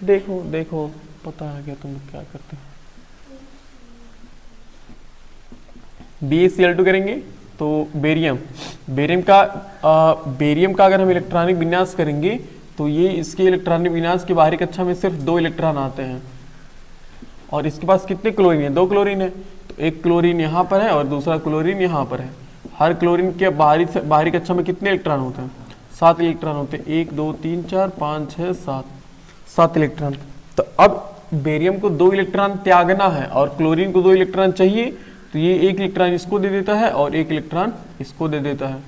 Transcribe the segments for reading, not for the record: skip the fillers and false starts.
देखो देखो, पता है क्या तुम क्या करते हो। BaCl2 करेंगे तो बेरियम, बेरियम का अगर हम इलेक्ट्रॉनिक विन्यास करेंगे तो ये इसके इलेक्ट्रॉनिक विन्यास की बाहरी कक्षा में सिर्फ 2 इलेक्ट्रॉन आते हैं। और इसके पास कितने क्लोरीन है? 2 क्लोरीन है। तो एक क्लोरीन यहाँ पर है और दूसरा क्लोरीन यहाँ पर है। हर क्लोरीन के बाहरी कक्षा में कितने इलेक्ट्रॉन होते हैं? 7 इलेक्ट्रॉन होते हैं। 1 2 3 4 5 6 7 इलेक्ट्रॉन। तो अब बेरियम को 2 इलेक्ट्रॉन त्यागना है और क्लोरीन को 2 इलेक्ट्रॉन चाहिए, तो ये 1 इलेक्ट्रॉन इसको दे देता है और 1 इलेक्ट्रॉन इसको दे देता है।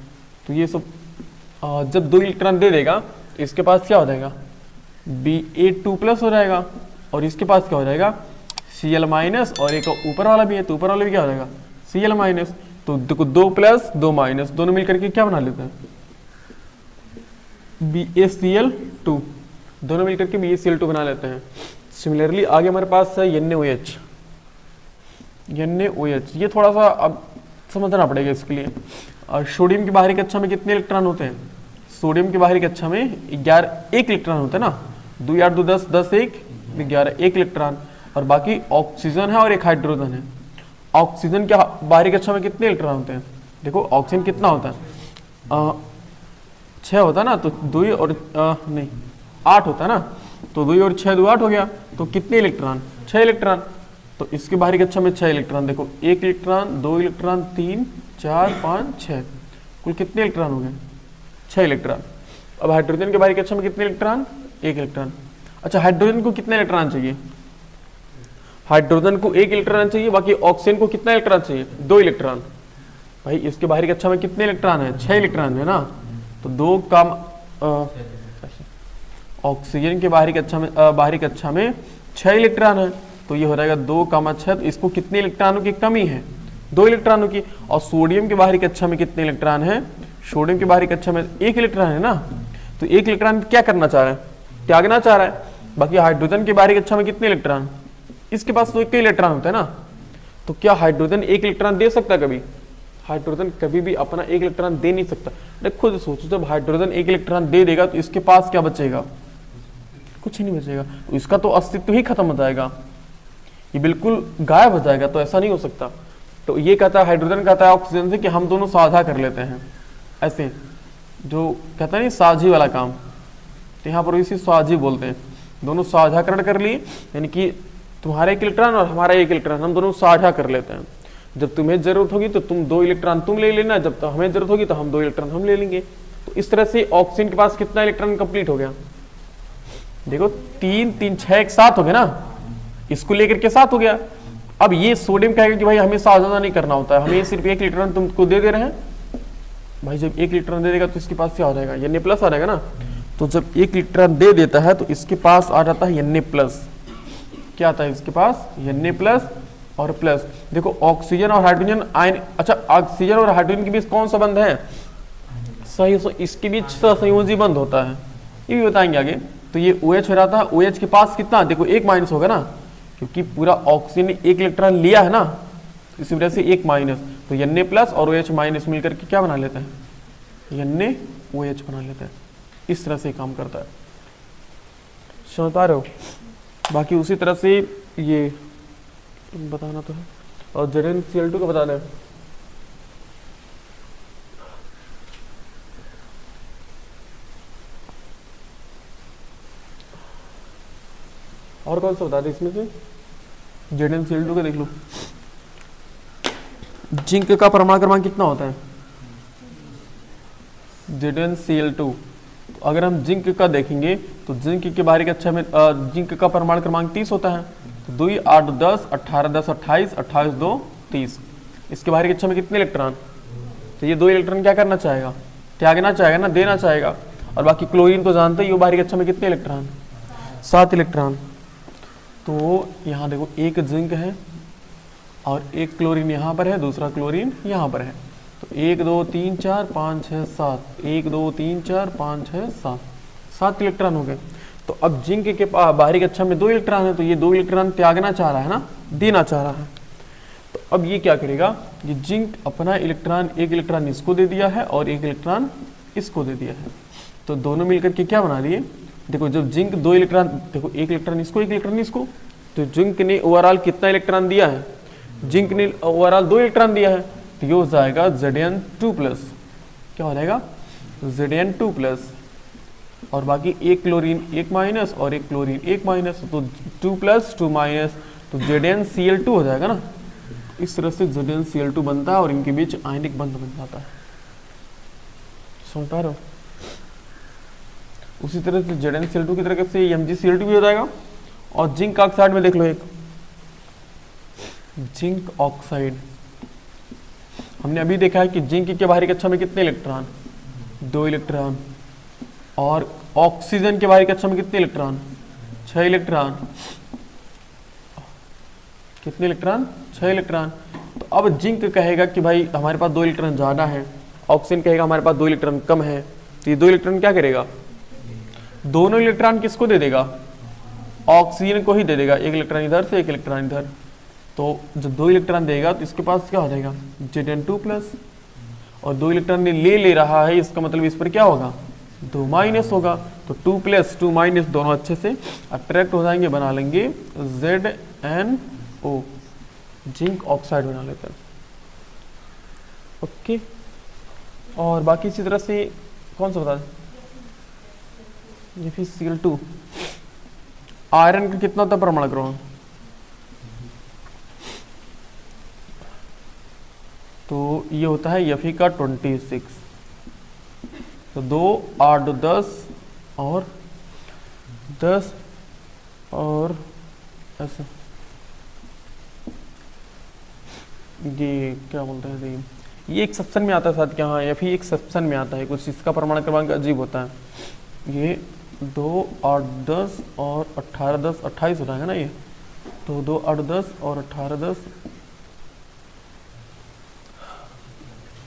तो ये सब जब 2 इलेक्ट्रॉन दे देगा तो इसके पास क्या हो जाएगा? Ba2+ हो जाएगा। और इसके पास क्या हो जाएगा? Cl- और एक ऊपर वाला भी है तो ऊपर वाला भी क्या हो जाएगा? Cl-। तो देखो 2+ 2- दोनों मिलकर के क्या बना लेते हैं? BaCl2। दोनों मिलकर के BaCl2 बना लेते हैं। सिमिलरली आगे हमारे पास है NaOH। NaOH ये थोड़ा सा अब समझना पड़ेगा इसके लिए। और सोडियम की बाहरी कक्षा में कितने इलेक्ट्रॉन होते हैं? सोडियम की बाहरी कक्षा में 1 इलेक्ट्रॉन होता है ना। 2 8 2 10 10 1 11 1 इलेक्ट्रॉन। और बाकी ऑक्सीजन है और एक हाइड्रोजन है। ऑक्सीजन के बाहरी कक्षा में कितने इलेक्ट्रॉन होते हैं? देखो ऑक्सीजन कितना होता है? 6 होता है ना। तो 2 और 8 होता है ना। तो 2 और 6 2 8 हो गया। तो कितने इलेक्ट्रॉन? 6 इलेक्ट्रॉन। तो इसकी बाहरी कक्षा में 6 इलेक्ट्रॉन। देखो 1 इलेक्ट्रॉन 2 इलेक्ट्रॉन 3 4 5 6, कुल कितने इलेक्ट्रॉन हो गए? 6 इलेक्ट्रॉन। अब हाइड्रोजन के बाहरी कक्षा में कितने इलेक्ट्रॉन? 1 इलेक्ट्रॉन। अच्छा हाइड्रोजन को कितने इलेक्ट्रॉन चाहिए? हाइड्रोजन को 1 इलेक्ट्रॉन चाहिए। बाकी ऑक्सीजन को कितना इलेक्ट्रॉन चाहिए? 2 इलेक्ट्रॉन। भाई इसके बाहरी कक्षा में कितने इलेक्ट्रॉन है? 6 इलेक्ट्रॉन है ना। तो 2 कम ऑक्सीजन के बाहरी कक्षा में 6 इलेक्ट्रॉन है। तो ये हो जाएगा 2, 6। तो इसको कितने इलेक्ट्रॉनों की कमी है? 2 इलेक्ट्रॉनों की। और सोडियम की बाहरी कक्षा में कितने इलेक्ट्रॉन है? सोडियम की बाहरी कक्षा में 1 इलेक्ट्रॉन है ना। तो 1 इलेक्ट्रॉन क्या करना चाह रहा है? त्यागना चाह रहा है। बाकी हाइड्रोजन की बाहरी कक्षा में कितने इलेक्ट्रॉन? इसके पास तो 1 इलेक्ट्रॉन होता है ना। तो क्या हाइड्रोजन 1 इलेक्ट्रॉन दे सकता है कभी? हाइड्रोजन कभी भी अपना 1 इलेक्ट्रॉन दे नहीं सकता। अरे खुद सोचो, जब हाइड्रोजन 1 इलेक्ट्रॉन दे देगा तो इसके पास क्या बचेगा? कुछ ही नहीं बचेगा। तो इसका तो अस्तित्व ही खत्म हो जाएगा, ये बिल्कुल गायब हो जाएगा। तो ऐसा नहीं हो सकता। तो ये कहता है, हाइड्रोजन कहता है ऑक्सीजन से कि हम दोनों साझा कर लेते हैं। ऐसे जो कहता है नहीं साझी वाला काम, तो यहाँ पर इसी साझी बोलते हैं। दोनों साझाकरण कर लिए, यानी कि तुम्हारा 1 इलेक्ट्रॉन और हमारा 1 इलेक्ट्रॉन हम दोनों साझा कर लेते हैं। जब तुम्हें जरूरत होगी तो तुम 2 इलेक्ट्रॉन तुम ले लेना, जब तक हमें जरूरत होगी तो हम 2 इलेक्ट्रॉन हम ले लेंगे। तो इस तरह से ऑक्सीजन के पास कितना इलेक्ट्रॉन कंप्लीट हो गया? देखो 3 3 6 एक साथ हो गया ना। इसको लेकर के 7 हो गया। अब ये सोडियम कहेगा कि भाई हमें साझा नहीं करना होता है, हमें सिर्फ 1 इलेक्ट्रॉन तुमको दे रहे हैं। भाई जब 1 इलेक्ट्रॉन दे देगा तो इसके पास क्या हो जाएगा? Na+ आ जाएगा ना। तो जब 1 इलेक्ट्रॉन दे देता है तो इसके पास आ जाता है Na+। क्या आता है इसके पास? Na+ और प्लस। देखो ऑक्सीजन और हाइड्रोजन आयन, अच्छा ऑक्सीजन और हाइड्रोजन के बीच कौन सा बंध है? सही, इसके बीच सहसंयोजी बंध होता है, ये भी बताएंगे आगे। तो ये OH हो रहा था। OH के पास कितना? देखो 1- होगा ना, क्योंकि पूरा ऑक्सीजन ने 1 इलेक्ट्रॉन लिया है ना, इसी वजह से 1-। तो Na+ और OH- मिलकर के क्या बना लेते हैं? NaOH बना लेते हैं। इस तरह से काम करता है, समझ पा रहे हो? बाकी उसी तरह से ये बताना तो है। और ZnCl2 का बताना है। और कौन सा बता दे इसमें से? ZnCl2 का देख लो। जिंक का परमाणु क्रमांक कितना होता है? ZnCl2। अगर हम जिंक का देखेंगे तो जिंक के बाहरी कक्षा में जिंक का परमाणु क्रमांक 30 होता है। तो 2 8 10 18 10 28 28 2 30। इसके बाहरी कक्षा में कितने इलेक्ट्रॉन? तो ये 2 इलेक्ट्रॉन क्या करना चाहेगा? त्यागना चाहेगा ना, देना चाहेगा। और बाकी क्लोरीन तो जानते ही हो, बाहरी कक्षा में कितने इलेक्ट्रॉन? 7 इलेक्ट्रॉन। तो यहाँ देखो 1 जिंक है और 1 क्लोरीन यहाँ पर है, दूसरा क्लोरीन यहाँ पर है। तो 1 2 3 4 5 6 7, 1 2 3 4 5 6 7, 7 इलेक्ट्रॉन हो गए। तो अब जिंक के बाहरी कक्षा में 2 इलेक्ट्रॉन है, तो ये 2 इलेक्ट्रॉन त्यागना चाह रहा है ना, देना चाह रहा है। तो अब ये क्या करेगा? ये जिंक अपना इलेक्ट्रॉन 1 इलेक्ट्रॉन इसको दे दिया है और 1 इलेक्ट्रॉन इसको दे दिया है। तो दोनों मिलकर के क्या बना लिए? देखो जब जिंक 2 इलेक्ट्रॉन, देखो 1 इलेक्ट्रॉन इसको 1 इलेक्ट्रॉन इसको, तो जिंक ने ओवरऑल कितना इलेक्ट्रॉन दिया है, जिंक ने ओवरऑल 2 इलेक्ट्रॉन दिया है, तो ये हो जाएगा Zn2+, क्या हो जाएगा Zn2+, और बाकी एक क्लोरीन 1 माइनस और एक क्लोरीन 1 माइनस, तो 2+, 2 माइनस, तो ZnCl2 हो जाएगा ना। इस तरह से ZnCl2 बनता है और इनके बीच आयनिक बंध बन जाता है, समझ पा रहे हो। उसी तरह से ZnCl2 की तरह से MgCl2 भी हो जाएगा। और जिंक ऑक्साइड में देख लो, एक जिंक ऑक्साइड, हमने अभी देखा है कि जिंक के बाहरी कक्षा में कितने इलेक्ट्रॉन, 2 इलेक्ट्रॉन, और ऑक्सीजन के बाहरी कक्षा में कितने इलेक्ट्रॉन, 6 इलेक्ट्रॉन, कितने इलेक्ट्रॉन, 6 इलेक्ट्रॉन। तो अब जिंक कहेगा कि भाई हमारे पास 2 इलेक्ट्रॉन ज़्यादा है, ऑक्सीजन कहेगा हमारे पास 2 इलेक्ट्रॉन कम है, तो ये 2 इलेक्ट्रॉन क्या करेगा, दोनों इलेक्ट्रॉन किसको दे देगा, ऑक्सीजन को ही दे देगा, 1 इलेक्ट्रॉन इधर से 1 इलेक्ट्रॉन इधर। तो जब 2 इलेक्ट्रॉन देगा तो इसके पास क्या हो जाएगा Zn2+, और 2 इलेक्ट्रॉन ले रहा है, इसका मतलब इस पर क्या होगा 2 माइनस होगा, तो 2+, 2 माइनस दोनों अच्छे से अट्रैक्ट हो जाएंगे, बना लेंगे ZnO, जिंक ऑक्साइड बना लेते हैं। ओके, और बाकी इसी तरह से कौन सा बता दें, ये फिर Cl2, आयरन का कितना था परमाणु क्रमांक, तो ये होता है Fe का 26, तो 2, 8, 10 और 10 और ऐसा, ये क्या बोलते हैं, ये एक सेक्शन में आता है शायद, क्या हाँ Fe एक सेक्शन में आता है कुछ, इसका परमाणु क्रमांक अजीब होता है। ये 2, 8, 10 और 18, 10, 28 हो जाएगा ना ये, तो 2, 8, 10 और 18, 10,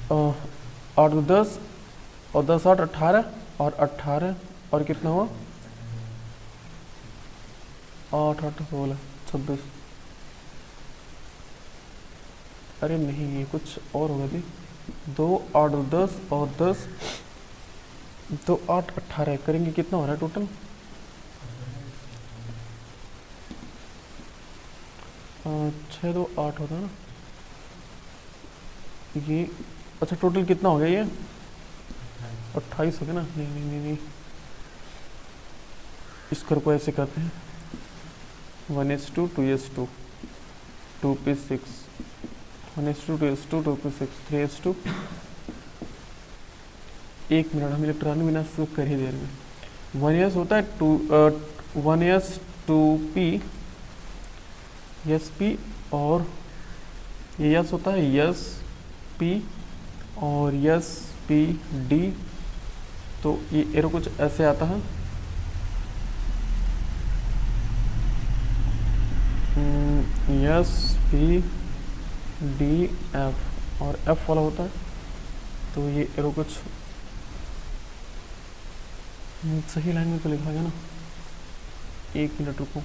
8, 10 और 10, 8, 18 और 18 और कितना हुआ 8, 8, 16, 26, अरे नहीं ये कुछ और होगा जी, 2, 8, 10 और 10, 2, 8, 18 करेंगे कितना हो रहा है टोटल, 6, 2, 8 होता है ना ये, अच्छा टोटल कितना हो गया ये 28 हो गया ना, नहीं इसको को ऐसे करते हैं 1s2 2s2 2p6 1s2 2s2 2p6 3s2, 1 minute हम इलेक्ट्रॉन बिना शुरू कर ही दे रहे हैं। 1s होता है 1s 2p sp और ये s होता है sp और spd, तो ये एरो कुछ ऐसे आता है, spdf और f वाला होता है, तो ये एरो कुछ सही लाइन में तो लिखा गया ना, 1 मिनट रुको,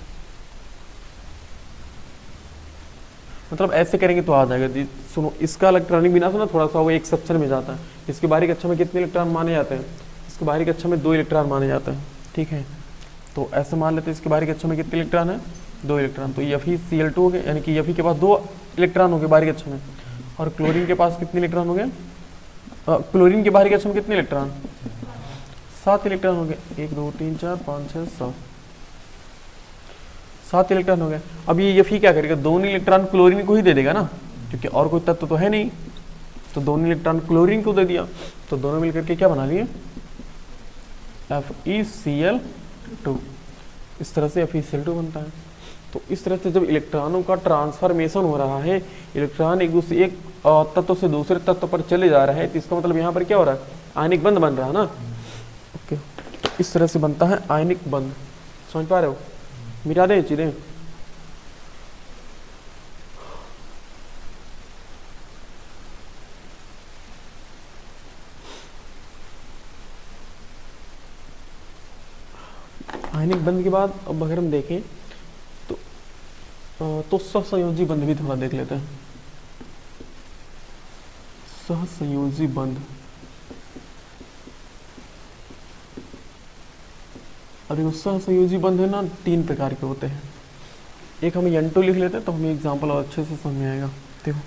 मतलब ऐसे करेंगे तो आ जाएगा जी। सुनो इसका इलेक्ट्रॉनिक बिना सुना थोड़ा सा वो एक सेक्शन में जाता है, इसके बाहरी कक्षा में कितने इलेक्ट्रॉन माने जाते हैं, इसके बाहरी कक्षा में 2 इलेक्ट्रॉन माने जाते हैं, ठीक है। तो ऐसे मान लेते हैं इसके बाहरी कक्षा में कितने इलेक्ट्रॉन है 2 इलेक्ट्रॉन, तो FeCl2 हो गए, यानी कि Fe के पास 2 इलेक्ट्रॉन हो गए बाहरी कक्षा में, और क्लोरीन के पास कितने इलेक्ट्रॉन हो गए, क्लोरीन के बाहरी कक्षा में कितने इलेक्ट्रॉन 7 इलेक्ट्रॉन हो गए, 1 2 3 4 5 6 7 इलेक्ट्रॉन हो गए। अब ये Fe क्या करेगा, दोनों इलेक्ट्रॉन क्लोरीन को ही दे देगा ना, क्योंकि और कोई तत्व तो है नहीं, तो दोनों इलेक्ट्रॉन क्लोरीन को दे दिया, तो दोनों मिलकर के क्या बना लिए FeCl2, इस तरह से FeCl2 बनता है। तो इस तरह से जब इलेक्ट्रॉनों का ट्रांसफॉर्मेशन हो रहा है, इलेक्ट्रॉन एक तत्व से दूसरे तत्व पर चले जा रहा है, तो इसका मतलब यहाँ पर क्या हो रहा है, आयनिक बंध बन रहा है ना। ओके, इस तरह से बनता है आयनिक बंध, समझ पा रहे हो, मिटा दे चीजें। आयनिक बंध के बाद अब अगर हम देखें तो सहसंयोजी बंध भी थोड़ा देख लेते हैं। सहसंयोजी बंध, और देखो सहसंयोजी बंध है ना 3 प्रकार के होते हैं। एक हम N2 लिख लेते हैं तो हमें एग्जाम्पल और अच्छे से समझ में आएगा। देखो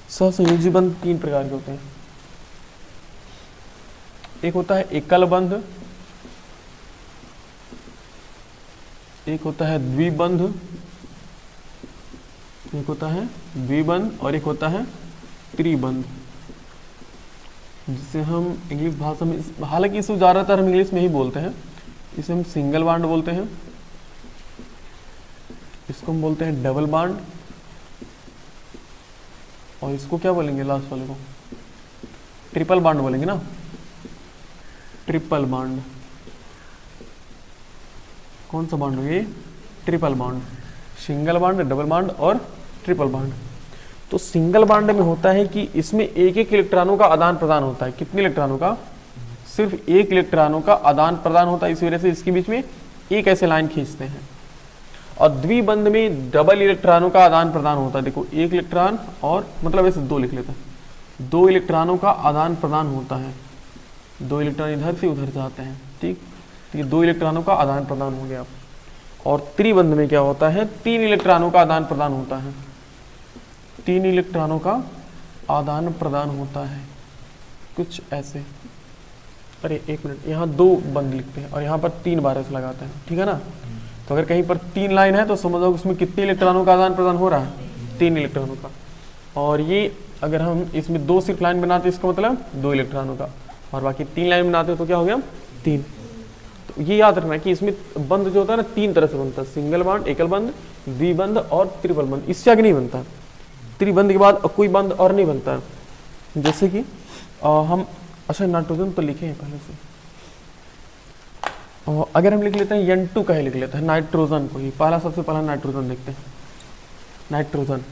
सहसंयोजी बंध 3 प्रकार के होते हैं। एक होता है एकल बंध, एक होता है द्विबंध, एक होता है द्विबंध और एक होता है त्रिबंध, जिसे हम इंग्लिश भाषा में, हालांकि इसे ज़्यादातर हम इंग्लिश में ही बोलते हैं, इसे हम सिंगल बॉन्ड बोलते हैं, इसको हम बोलते हैं डबल बॉन्ड, और इसको क्या बोलेंगे लास्ट वाले को, ट्रिपल बॉन्ड बोलेंगे ना, ट्रिपल बॉन्ड। कौन सा बॉन्ड हो ये? Triple bond. Single bond, double bond और ट्रिपल बॉन्ड। तो सिंगल बॉन्ड में होता है कि इसमें एक एक इलेक्ट्रॉनों का आदान प्रदान होता है। कितने इलेक्ट्रॉनों का? सिर्फ एक इलेक्ट्रॉनों का आदान प्रदान होता है, इस वजह से इसके बीच में एक ऐसे लाइन खींचते हैं। और द्विबंध में डबल इलेक्ट्रॉनों का आदान प्रदान होता है। देखो एक इलेक्ट्रॉन और मतलब ऐसे 2 लिख लेते हैं, 2 इलेक्ट्रॉनों का आदान प्रदान होता है, 2 इलेक्ट्रॉन इधर से उधर जाते हैं, ठीक। तो ये 2 इलेक्ट्रॉनों का आदान प्रदान हो गया। और त्रिबंध में क्या होता है? 3 इलेक्ट्रॉनों का आदान प्रदान होता है, 3 इलेक्ट्रॉनों का आदान प्रदान होता है, कुछ ऐसे। अरे एक मिनट, यहाँ 2 बंद लिखते हैं और यहाँ पर 3 बार ऐसे लगाते हैं, ठीक है ना। तो अगर कहीं पर 3 लाइन है तो समझो उसमें कितने इलेक्ट्रॉनों का आदान प्रदान हो रहा है? 3 इलेक्ट्रॉनों का। और ये अगर हम इसमें 2 सिर्फ लाइन बनाते इसका मतलब 2 इलेक्ट्रॉनों का, और बाकी 3 लाइन बनाते तो क्या हो गया? 3। तो ये याद रखना कि इसमें बंध जो होता है ना 3 तरह से बनता है, सिंगल बॉन्ड, एकल बंध, द्विबंध और ट्रिपल बंध। इससे आगे नहीं बनता। त्रिबंध के बाद कोई बंध और नहीं बनता है। जैसे कि हम, अच्छा नाइट्रोजन तो लिखे हैं पहले से, अगर हम लिख लेते हैं N2 का ही लिख लेते हैं, नाइट्रोजन को ही पहला, सबसे पहला नाइट्रोजन लिखते हैं, नाइट्रोजन।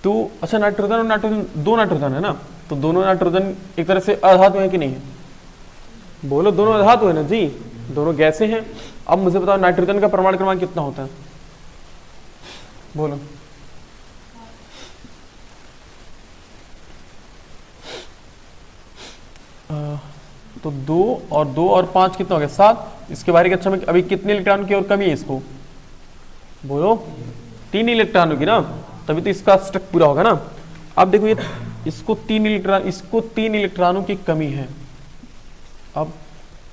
तो अच्छा नाइट्रोजन और नाइट्रोजन 2 नाइट्रोजन है ना, तो दोनों नाइट्रोजन एक तरह से अधातु है कि नहीं है? बोलो दोनों अधातु है ना जी, दोनों गैसें हैं। अब मुझे बताओ नाइट्रोजन का परमाणु क्रमांक कितना होता है? बोलो। तो 2 और 5 कितना हो गया? 7। इसके बाहरी कक्षा में अभी कितने इलेक्ट्रॉन की और कमी है इसको? बोलो 3 इलेक्ट्रॉनों की ना, तभी तो इसका स्टक पूरा होगा ना। अब देखो ये इसको 3 इलेक्ट्रॉनों की कमी है। अब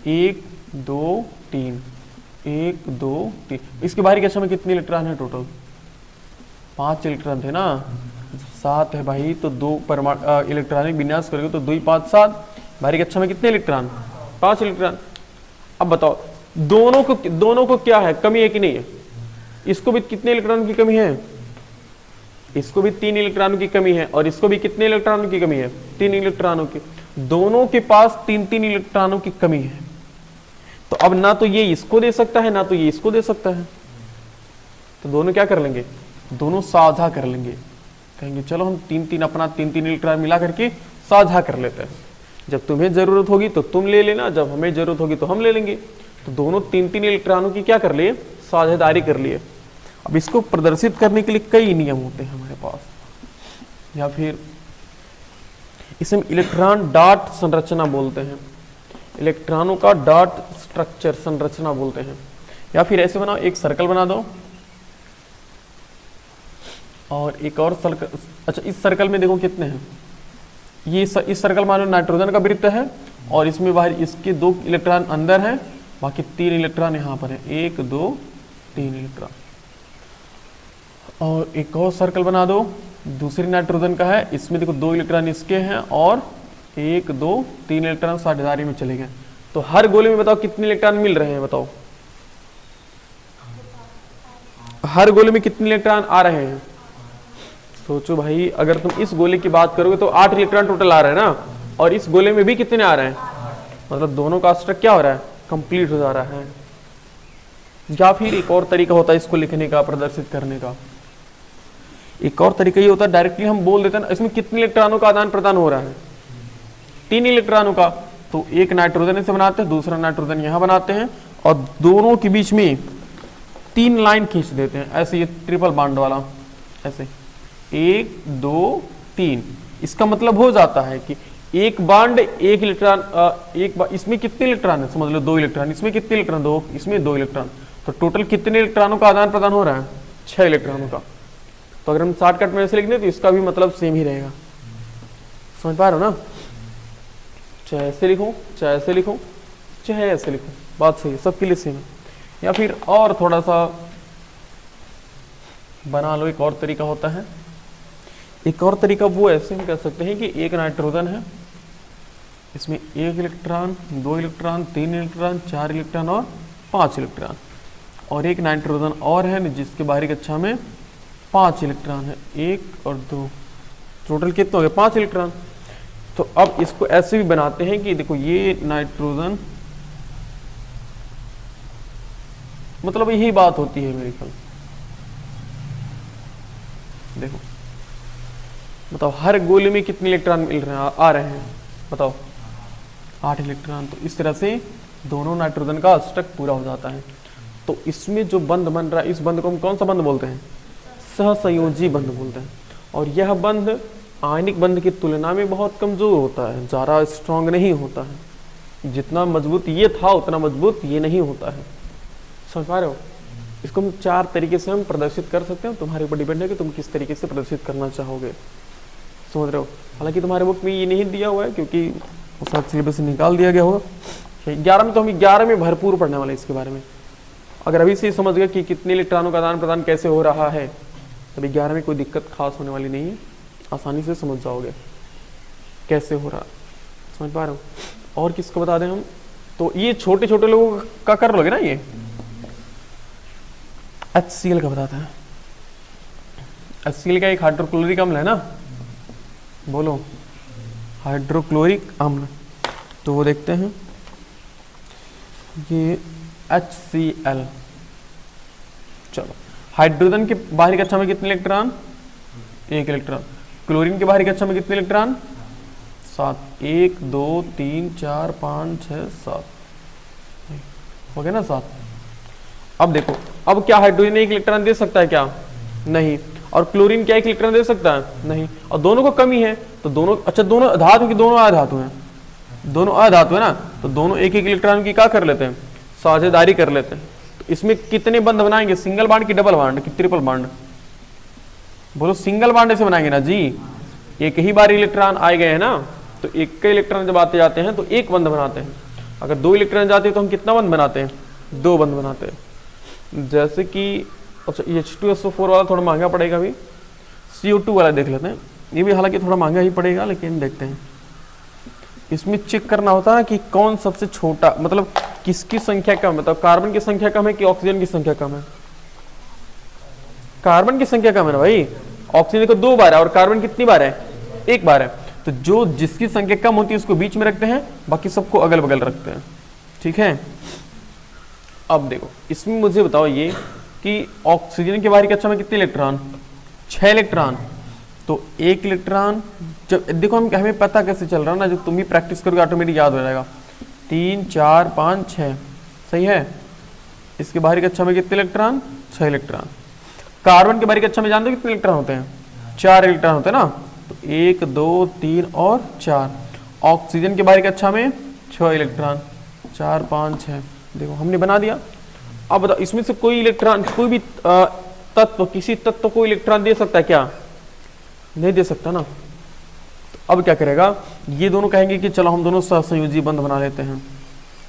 1 2 3, 1 2 3, इसके बाहरी कक्षा में कितने इलेक्ट्रॉन है टोटल? 5 इलेक्ट्रॉन थे ना, 7 है भाई, तो 2 परमाणु इलेक्ट्रॉनिक विन्यास करेंगे तो 2 5 7, बाहरी कक्षा में कितने इलेक्ट्रॉन? 5 इलेक्ट्रॉन। अब बताओ दोनों को क्या है, कमी है कि नहीं है? इसको भी कितने इलेक्ट्रॉन की कमी है? इसको भी 3 इलेक्ट्रॉनों की कमी है, और इसको भी कितने इलेक्ट्रॉनों की कमी है? 3 इलेक्ट्रॉनों की। दोनों के पास 3 इलेक्ट्रॉनों की कमी है। तो अब ना तो ये इसको दे सकता है, ना तो ये इसको दे सकता है, तो दोनों क्या कर लेंगे? दोनों साझा कर लेंगे। कहेंगे चलो हम 3 अपना 3 इलेक्ट्रॉन मिला करके साझा कर लेते हैं, जब तुम्हें जरूरत होगी तो तुम ले लेना, जब हमें जरूरत होगी तो हम ले लेंगे। तो दोनों 3 इलेक्ट्रॉनों की क्या कर लिए? साझेदारी कर लिए। अब इसको प्रदर्शित करने के लिए कई नियम होते हैं हमारे पास, या फिर इसे इलेक्ट्रॉन डॉट संरचना बोलते हैं, इलेक्ट्रॉनों का डॉट स्ट्रक्चर संरचना बोलते हैं। या फिर ऐसे बनाओ, एक सर्कल बना दो और एक और सर्कल। अच्छा इस सर्कल में देखो कितने हैं, ये इस सर्कल मान लो नाइट्रोजन का वृत्त है, और इसमें बाहर इसके 2 इलेक्ट्रॉन अंदर हैं, बाकी 3 इलेक्ट्रॉन यहाँ पर है, 1 2 3 इलेक्ट्रॉन। और एक और सर्कल बना दो, दूसरी नाइट्रोजन का है, इसमें देखो 2 इलेक्ट्रॉन इसके हैं, और 1 2 3 इलेक्ट्रॉन साझेदारी में चले गए। तो हर गोले में बताओ कितने इलेक्ट्रॉन मिल रहे हैं? बताओ हर गोले में कितने इलेक्ट्रॉन आ रहे हैं? सोचो भाई, अगर तुम इस गोले की बात करोगे तो 8 इलेक्ट्रॉन टोटल आ रहे हैं ना, और इस गोले में भी कितने आ रहे हैं? मतलब दोनों का स्ट्रक्चर क्या हो रहा है? कंप्लीट हो जा रहा है। या फिर एक और तरीका होता है इसको लिखने का, प्रदर्शित करने का। एक और तरीका ये होता है, डायरेक्टली हम बोल देते हैं ना इसमें कितने इलेक्ट्रॉनों का आदान प्रदान हो रहा है? 3 इलेक्ट्रॉनों का। तो एक नाइट्रोजन से बनाते हैं, दूसरा नाइट्रोजन यहां बनाते हैं, और दोनों के बीच में 3 लाइन खींच देते हैं, ऐसे ये ट्रिपल बॉन्ड वाला, ऐसे 1 2 3। इसका मतलब हो जाता है कि एक बॉन्ड एक इलेक्ट्रॉन, इसमें कितने इलेक्ट्रॉन है, समझ लो 2 इलेक्ट्रॉन, इसमें कितने इलेक्ट्रॉन, 2, इसमें 2 इलेक्ट्रॉन, तो टोटल कितने इलेक्ट्रॉनों का आदान प्रदान हो रहा है, 6 इलेक्ट्रॉनों का। तो अगर हम शॉर्टकट में ऐसे लिख दें तो इसका भी मतलब सेम ही रहेगा, समझ पा रहे हो ना। चाहे ऐसे लिखूं, चाहे ऐसे लिखूं, चाहे ऐसे लिखूं, बात सही है, सबके लिए सेम है। या फिर और थोड़ा सा बना लो, एक और तरीका होता है, एक और तरीका वो ऐसे हम कह सकते हैं कि एक नाइट्रोजन है, इसमें 1 इलेक्ट्रॉन, 2 इलेक्ट्रॉन, 3 इलेक्ट्रॉन, 4 इलेक्ट्रॉन और 5 इलेक्ट्रॉन, और एक नाइट्रोजन और है जिसके बाहरी कक्षा में 5 इलेक्ट्रॉन है, 1 और 2, टोटल कितने हो गए, 5 इलेक्ट्रॉन। तो अब इसको ऐसे भी बनाते हैं कि देखो ये नाइट्रोजन, मतलब यही बात होती है मेरे ख्याल, देखो बताओ हर गोले में कितने इलेक्ट्रॉन मिल रहे हैं, आ रहे हैं, बताओ 8 इलेक्ट्रॉन। तो इस तरह से दोनों नाइट्रोजन का अष्टक पूरा हो जाता है। तो इसमें जो बंध बन रहा है, इस बंध को हम कौन सा बंध बोलते हैं, सहसंयोजी बंध बोलते हैं। और यह बंध आयनिक बंध की तुलना में बहुत कमजोर होता है, ज़्यादा स्ट्रांग नहीं होता है, जितना मजबूत ये था उतना मजबूत ये नहीं होता है, समझ पा रहे हो। इसको हम 4 तरीके से हम प्रदर्शित कर सकते हैं, तुम्हारे ऊपर डिपेंड है कि तुम किस तरीके से प्रदर्शित करना चाहोगे, समझ रहे हो। हालांकि तुम्हारे बुक में ये नहीं दिया हुआ है क्योंकि शायद सिलेबस से निकाल दिया गया होगा। 11 में तो हम 11 में भरपूर पढ़ने वाले इसके बारे में। अगर अभी से समझ गए कि कितने इलेक्ट्रॉनों का आदान प्रदान कैसे हो रहा है, तभी 11 में कोई दिक्कत खास होने वाली नहीं है, आसानी से समझ जाओगे कैसे हो रहा, समझ पा रहे हो। और किसको बता दें हम, तो ये छोटे छोटे लोगों का कर लोगे ना, ये HCl का बताता है। HCl का एक हाइड्रोक्लोरिक अम्ल है ना, बोलो हाइड्रोक्लोरिक अम्ल, तो वो देखते हैं ये HCl। चलो हाइड्रोजन के बाहरी कक्षा में कितने इलेक्ट्रॉन, 1 इलेक्ट्रॉन। क्लोरीन के बाहरी कक्षा में कितने इलेक्ट्रॉन, 7, 1 2 3 4 5 6 7, हो गया ना 7। अब देखो, अब क्या हाइड्रोजन 1 इलेक्ट्रॉन दे सकता है क्या, नहीं, और क्लोरीन क्या 1 इलेक्ट्रॉन दे सकता है, नहीं, और दोनों को कमी है, तो दोनों, अच्छा दोनों धातु की, दोनों अधातु हैं, दोनों अधातु है ना, तो दोनों 1 1 इलेक्ट्रॉन की क्या कर लेते हैं, साझेदारी कर लेते हैं। तो इसमें कितने बंध बनाएंगे, सिंगल बॉन्ड की डबल बॉन्ड की ट्रिपल बॉन्ड, बोलो सिंगल बॉन्ड से बनाएंगे ना जी, एक ही बार इलेक्ट्रॉन आए गए हैं ना, तो एक के इलेक्ट्रॉन जब आते जाते हैं तो एक बंध बनाते हैं। अगर 2 इलेक्ट्रॉन जाते हैं तो हम कितना बंध बनाते हैं, 2 बंध बनाते हैं। जैसे कि अच्छा H2SO4 वाला थोड़ा महंगा पड़ेगा, अभी CO2 वाला देख लेते हैं, ये भी हालांकि थोड़ा महंगा ही पड़ेगा, लेकिन देखते हैं। इसमें चेक करना होता है कि कौन सबसे छोटा, मतलब किसकी संख्या कम है, मतलब कार्बन की संख्या कम है कि ऑक्सीजन की संख्या कम है, कार्बन की संख्या कम है ना भाई, ऑक्सीजन को 2 बार है और कार्बन कितनी बार है, 1 बार है। तो जो जिसकी संख्या कम होती है उसको बीच में रखते हैं, बाकी सबको अगल बगल रखते हैं, ठीक है। अब देखो इसमें मुझे बताओ ये कि ऑक्सीजन के बाहरी कक्षा में कितने इलेक्ट्रॉन, 6 इलेक्ट्रॉन। तो 1 इलेक्ट्रॉन, जब देखो हमें पता कैसे चल रहा है ना, जब तुम भी प्रैक्टिस करोगे ऑटोमेटिक याद हो जाएगा। 3 4 5 6, सही है। इसके बाहरी कक्षा में कितने इलेक्ट्रॉन, 6 इलेक्ट्रॉन। कार्बन के बाहरी कक्षा में जानते हो कितने इलेक्ट्रॉन होते हैं, 4 इलेक्ट्रॉन होते हैं ना, तो 1 2 3 और 4। ऑक्सीजन के बाहरी कक्षा में 6 इलेक्ट्रॉन, 4 5 6, देखो हमने बना दिया। अब बताओ इसमें से कोई इलेक्ट्रॉन, कोई भी तत्व, किसी तत्व को इलेक्ट्रॉन दे सकता है क्या, नहीं दे सकता ना। तो अब क्या करेगा, ये दोनों कहेंगे कि चलो हम दोनों सहसंयोजी बंध बना लेते हैं।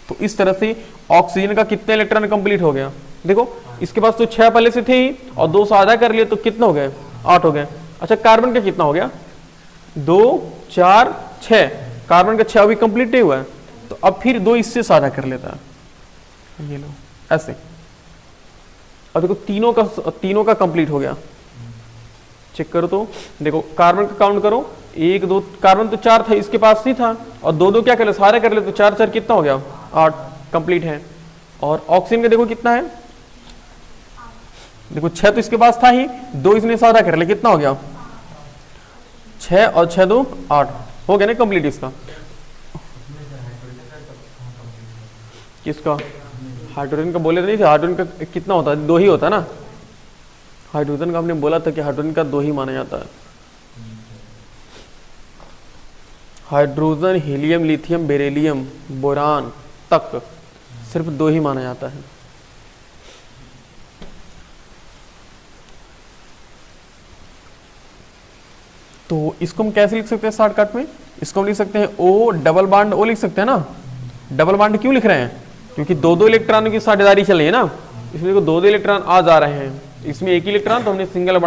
तो इस तरह से ऑक्सीजन का कितने इलेक्ट्रॉन कंप्लीट हो गया, देखो इसके पास तो 6 पहले से थे ही, और 2 आधा कर लिए तो कितने हो गए, 8 हो गए। अच्छा कार्बन का कितना हो गया, 2 4 6, कार्बन का 6 अभी कंप्लीट नहीं हुआ है, तो अब फिर 2 इससे साझा कर लेता है, ये लो ऐसे। अब देखो तीनों का कंप्लीट हो गया, चेक करो तो देखो कार्बन का काउंट करो, 1 2, कार्बन तो 4 था इसके पास ही था, और 2 2 क्या कर ले, सारे कर ले, तो 4 4 कितना हो गया, 8 कंप्लीट है। और ऑक्सीजन का देखो कितना है, देखो 6 तो इसके पास था ही, 2 इसने साझा कर ले, कितना हो गया, 6 और 6 2 8, हो गया ना कंप्लीट इसका। किसका, हाइड्रोजन का बोले तो नहीं थे, हाइड्रोजन का कितना होता है, 2 ही होता है ना। हाइड्रोजन का हमने बोला था कि हाइड्रोजन का 2 ही माना जाता है। Hydrogen, helium, lithium, beryllium, boron तक सिर्फ 2 ही माना जाता है। तो इसको हम कैसे लिख सकते हैं शॉर्टकट में? इसको हम लिख सकते हैं O डबल बॉन्ड O लिख सकते हैं ना। डबल बॉन्ड क्यों लिख रहे हैं? क्योंकि 2-2 इलेक्ट्रॉनों की साझेदारी चल रही है ना, इसलिए देखो 2-2 इलेक्ट्रॉन आ जा रहे हैं। इसमें एक ही इलेक्ट्रॉन तो हमने सिंगल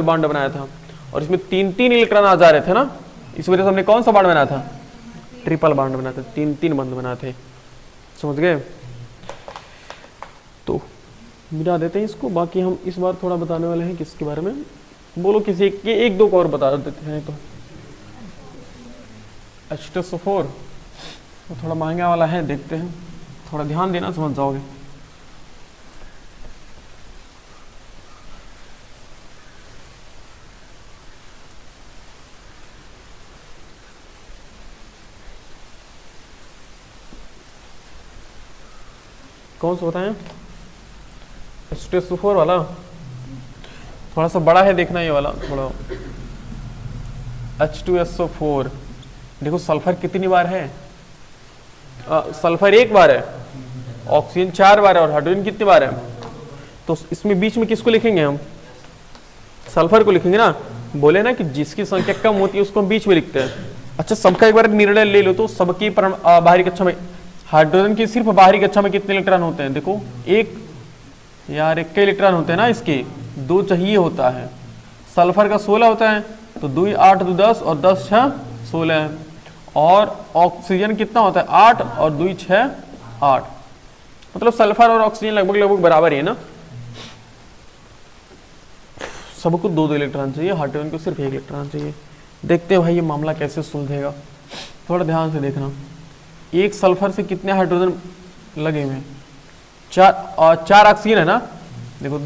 बॉन्ड बनाया था, और इसमें 3-3 इलेक्ट्रॉन आ जा रहे थे ना, इस वजह से हमने कौन सा बॉन्ड बनाया था? ट्रिपल बॉन्ड बनाया था, 3-3 बॉन्ड बनाए थे। समझ गए? तो मिटा देते हैं इसको, बाकी हम इस बार थोड़ा बताने वाले हैं किसके बारे में। बोलो किसी एक दो को और बता देते हैं। तो H2SO4 तो थोड़ा महंगा वाला है, देखते हैं, थोड़ा ध्यान देना समझ जाओगे। कौन सा बताएं? H2SO4 वाला थोड़ा सा बड़ा है, देखना ये वाला थोड़ा। H2SO4 देखो सल्फर कितनी बार है? सल्फर 1 बार है, ऑक्सीजन 4 बार है, और हाइड्रोजन कितनी बार है? तो इसमें बीच में किसको लिखेंगे हम? सल्फर को लिखेंगे ना। बोले ना कि जिसकी संख्या कम होती है उसको हम बीच में लिखते हैं। अच्छा, सबका एक बार निर्णय ले लो तो सबकी बाहरी कक्षा में हाइड्रोजन की सिर्फ बाहरी कक्षा में कितने इलेक्ट्रॉन होते हैं? देखो एक यार, 1 के इलेक्ट्रॉन होते हैं ना, इसके 2 चाहिए होता है। सल्फर का 16 होता है, तो 2 8 2 10 और 10 6 16 है। और ऑक्सीजन कितना होता है? 8 और 2 6 8। मतलब सल्फर और ऑक्सीजन लगभग लगभग बराबर ही है ना। सबको 2-2 इलेक्ट्रॉन चाहिए, हाइड्रोजन को सिर्फ 1 इलेक्ट्रॉन चाहिए। देखते हैं भाई ये मामला कैसे सुलझेगा, थोड़ा ध्यान से देखना। एक सल्फर से कितने हाइड्रोजन लगे हुए हैं? 4 ऑक्सीजन है ना। देखो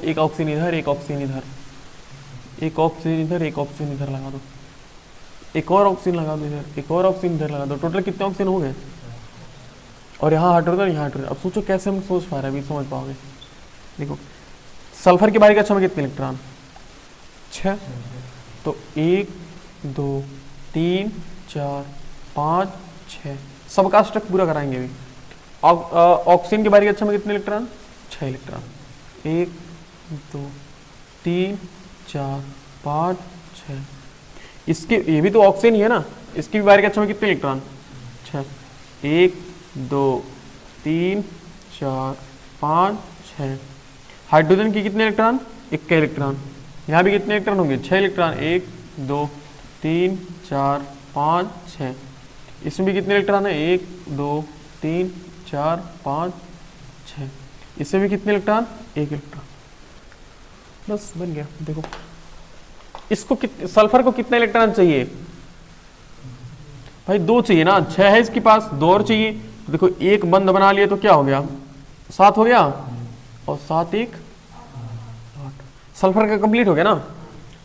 1 ऑक्सीजन इधर, 1 ऑक्सीजन इधर, 1 ऑक्सीजन इधर, 1 ऑक्सीजन इधर लगा दो, एक और ऑक्सीजन लगा दो इधर, एक और ऑक्सीजन इधर लगा दो। टोटल कितने ऑक्सीजन हो गए? और यहाँ हाइड्रोजन, यहाँ हाइड्रोजन। अब सोचो कैसे हम सोच पा रहे हैं, अभी समझ पाओगे। देखो सल्फर की बाहरी कक्षा में कितने इलेक्ट्रॉन? 6। तो 1 2 3 4 5 6, सबका स्ट्रक पूरा कराएंगे अभी। ऑक्सीजन की बाहरी कक्षा में कितने इलेक्ट्रॉन? 6 इलेक्ट्रॉन। 1 2 3 4 5 6। इसके ये भी तो ऑक्सीजन ही है ना, इसकी भी बाहरी कक्षा में कितने इलेक्ट्रॉन? 6। 1 2 3 4 5 6। हाइड्रोजन की कितने इलेक्ट्रॉन? 1 का इलेक्ट्रॉन। यहाँ भी कितने इलेक्ट्रॉन होंगे? 6 इलेक्ट्रॉन। 1 2 3 4 5 6। इसमें भी कितने इलेक्ट्रॉन है? 1 2 3 4 5 6। इसमें भी कितने इलेक्ट्रॉन? 1 इलेक्ट्रॉन। बस बन गया। देखो इसको सल्फर को कितने इलेक्ट्रॉन चाहिए भाई? 2 चाहिए ना, 6 है इसके पास, 2 और चाहिए। देखो 1 बंद बना लिया तो क्या हो गया? 7 हो गया, और 7 1 8। सल्फर का कंप्लीट हो गया ना।